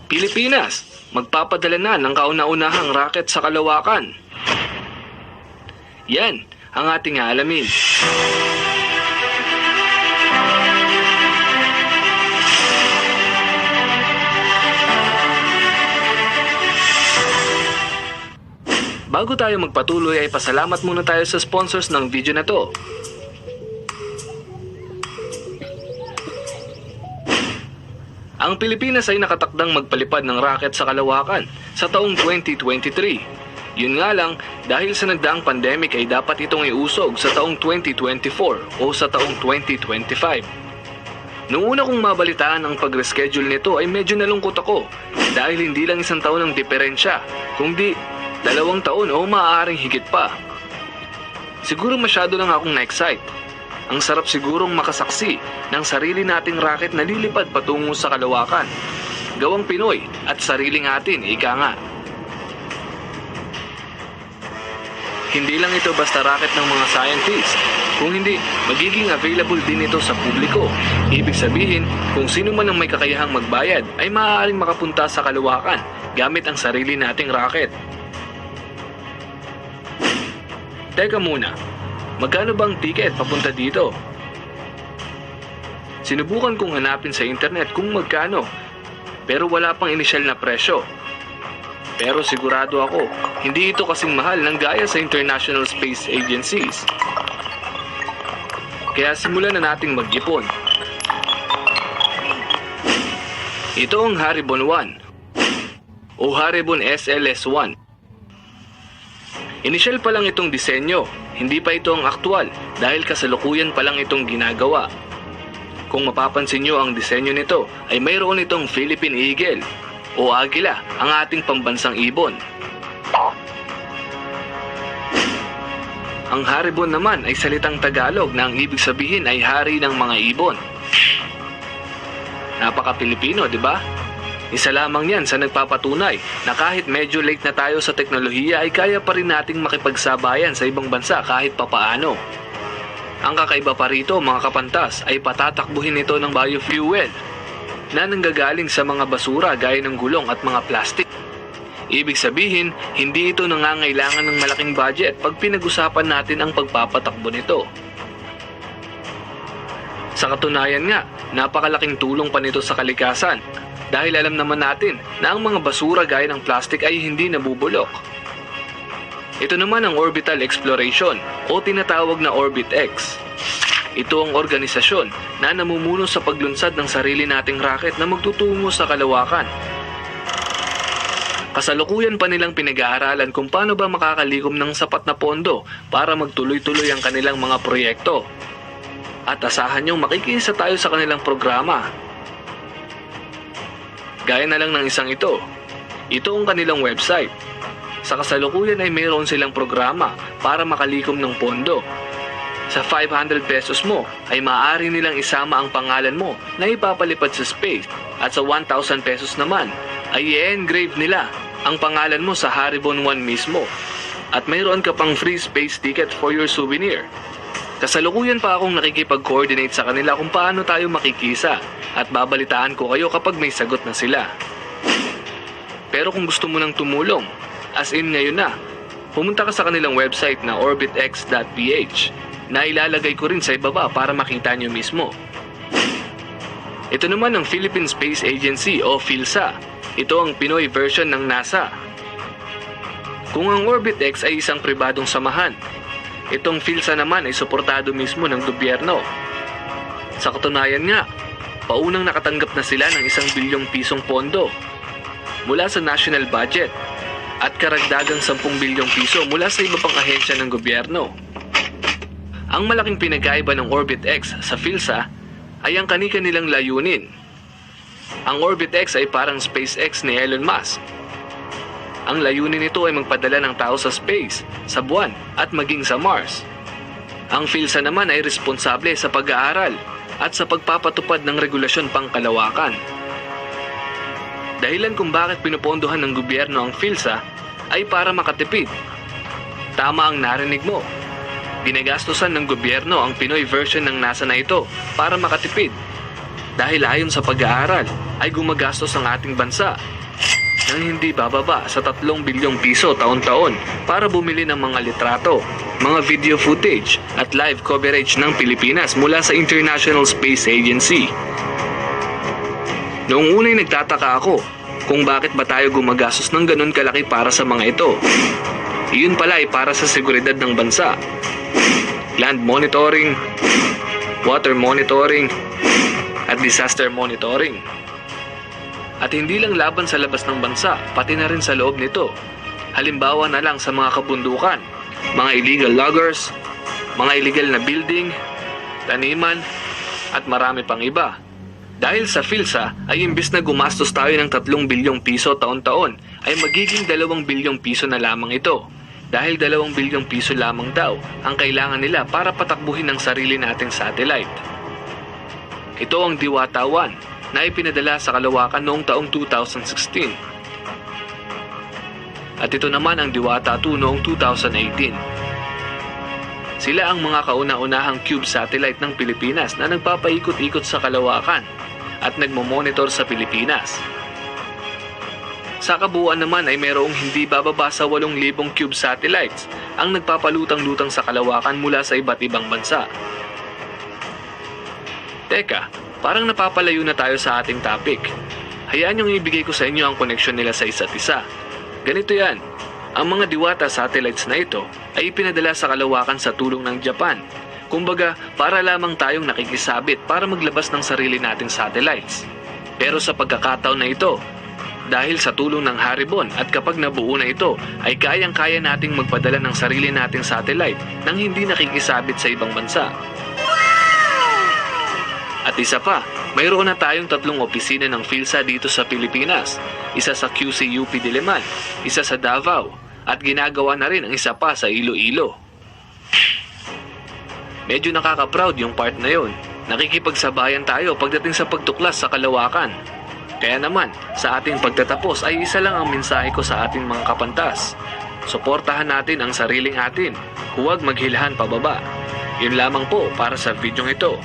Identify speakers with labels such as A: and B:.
A: Pilipinas, magpapadala na ng kauna-unahang rocket sa kalawakan. Yan ang ating aalamin. Bago tayo magpatuloy ay pasalamat muna tayo sa sponsors ng video na to. Ang Pilipinas ay nakatakdang magpalipad ng rocket sa kalawakan sa taong 2023. Yun nga lang, dahil sa nagdaang pandemic ay dapat itong iusog sa taong 2024 o sa taong 2025. Noong una kong mabalitaan ang pag-reschedule nito ay medyo nalungkot ako dahil hindi lang isang taon ang diferensya, kundi 2 taon o maaaring higit pa. Siguro masyado lang akong na-excite. Ang sarap sigurong makasaksi ng sarili nating rocket na lilipad patungo sa kalawakan. Gawang Pinoy at sariling atin, ika nga. Hindi lang ito basta rocket ng mga scientists. Kung hindi, magiging available din ito sa publiko. Ibig sabihin, kung sino man ang may kakayahang magbayad ay maaaring makapunta sa kalawakan gamit ang sarili nating rocket. Teka muna. Magkano bang ticket papunta dito? Sinubukan kong hanapin sa internet kung magkano, pero wala pang inisyal na presyo. Pero sigurado ako, hindi ito kasing mahal ng gaya sa International Space Agencies. Kaya simulan na nating mag-ipon. Ito ang Haribon 1 o Haribon SLS-1. Inisyal pa lang itong disenyo. Hindi pa ito ang aktwal dahil kasalukuyan pa lang itong ginagawa. Kung mapapansin nyo ang disenyo nito ay mayroon itong Philippine Eagle o Agila, ang ating pambansang ibon. Ang Haribon naman ay salitang Tagalog na ang ibig sabihin ay hari ng mga ibon. Napaka-Pilipino, di ba? Isa lamang yan sa nagpapatunay na kahit medyo late na tayo sa teknolohiya ay kaya pa rin nating makipagsabayan sa ibang bansa kahit papaano. Ang kakaiba pa rito mga kapantas ay patatakbuhin ito ng biofuel na nanggagaling sa mga basura gaya ng gulong at mga plastic. Ibig sabihin, hindi ito nangangailangan ng malaking budget pag pinag-usapan natin ang pagpapatakbo nito. Sa katunayan nga, napakalaking tulong pa nito sa kalikasan. Dahil alam naman natin na ang mga basura gaya ng plastic ay hindi nabubulok. Ito naman ang orbital exploration o tinatawag na OrbitX. Ito ang organisasyon na namumuno sa paglunsad ng sarili nating rocket na magtutungo sa kalawakan. Kasalukuyan pa nilang pinag-aaralan kung paano ba makakalikom ng sapat na pondo para magtuloy-tuloy ang kanilang mga proyekto. At asahan niyong makikisa tayo sa kanilang programa. Gaya na lang ng isang ito. Ito ang kanilang website. Sa kasalukuyan ay mayroon silang programa para makalikom ng pondo. Sa 500 pesos mo ay maaari nilang isama ang pangalan mo na ipapalipad sa space at sa 1,000 pesos naman ay i-engrave nila ang pangalan mo sa Haribon 1 mismo at mayroon ka pang free space ticket for your souvenir. Kasalukuyan pa akong nakikipag-coordinate sa kanila kung paano tayo makikisa at babalitaan ko kayo kapag may sagot na sila. Pero kung gusto mo nang tumulong, as in ngayon na, pumunta ka sa kanilang website na orbitx.ph na ilalagay ko rin sa ibaba para makita nyo mismo. Ito naman ang Philippine Space Agency o PhilSA. Ito ang Pinoy version ng NASA. Kung ang OrbitX ay isang pribadong samahan, itong PhilSA naman ay suportado mismo ng gobyerno. Sa katunayan nga, paunang nakatanggap na sila ng 1 bilyong pisong pondo mula sa national budget at karagdagang 10 bilyong piso mula sa iba pang ahensya ng gobyerno. Ang malaking pinagkaiba ng OrbitX sa PhilSA ay ang kani-kanilang layunin. Ang OrbitX ay parang SpaceX ni Elon Musk. Ang layunin nito ay magpadala ng tao sa space, sa buwan at maging sa Mars. Ang PhilSA naman ay responsable sa pag-aaral at sa pagpapatupad ng regulasyon pangkalawakan. Dahilan kung bakit pinupondohan ng gobyerno ang PhilSA ay para makatipid. Tama ang narinig mo. Ginagastusan ng gobyerno ang Pinoy version ng NASA na ito para makatipid. dahil ayon sa pag-aaral ay gumagastos ang ating bansa ng hindi bababa sa 3 bilyong piso taon-taon para bumili ng mga litrato, mga video footage at live coverage ng Pilipinas mula sa International Space Agency. Noong una'y nagtataka ako kung bakit ba tayo gumagastos ng ganun kalaki para sa mga ito. Iyon pala ay para sa seguridad ng bansa. Land monitoring, water monitoring, at disaster monitoring. At hindi lang laban sa labas ng bansa, pati na rin sa loob nito. Halimbawa na lang sa mga kabundukan, mga illegal loggers, mga illegal na building, taniman, at marami pang iba. Dahil sa PhilSA ay imbis na gumastos tayo ng 3 bilyong piso taon-taon, ay magiging 2 bilyong piso na lamang ito. Dahil 2 bilyong piso lamang daw ang kailangan nila para patakbuhin ang sarili nating satellite. Ito ang Diwata 1 na ipinadala sa kalawakan noong taong 2016. At ito naman ang Diwata 2 noong 2018. Sila ang mga kauna-unahang cube satellite ng Pilipinas na nagpapaikot-ikot sa kalawakan at nagmomonitor sa Pilipinas. Sa kabuuan naman ay mayroong hindi bababa sa 8,000 cube satellites ang nagpapalutang-lutang sa kalawakan mula sa iba't ibang bansa. Teka, parang napapalayo na tayo sa ating topic. Hayaan niyong ibigay ko sa inyo ang koneksyon nila sa isa't isa. Ganito yan, ang mga Diwata satellites na ito ay ipinadala sa kalawakan sa tulong ng Japan. Kumbaga, para lamang tayong nakikisabit para maglabas ng sarili nating satellites. Pero sa pagkakataon na ito, dahil sa tulong ng Haribon at kapag nabuo na ito, ay kayang-kaya nating magpadala ng sarili nating satellite nang hindi nakikisabit sa ibang bansa. At isa pa, mayroon na tayong 3 opisina ng PhilSA dito sa Pilipinas. Isa sa QCUP Diliman, isa sa Davao, at ginagawa na rin ang isa pa sa Iloilo. Medyo nakaka-proud yung part na yon. Nakikipagsabayan tayo pagdating sa pagtuklas sa kalawakan. Kaya naman, sa ating pagtatapos ay isa lang ang mensahe ko sa ating mga kapantas. Suportahan natin ang sariling atin. Huwag maghilhan pababa. Yun lamang po para sa videong ito.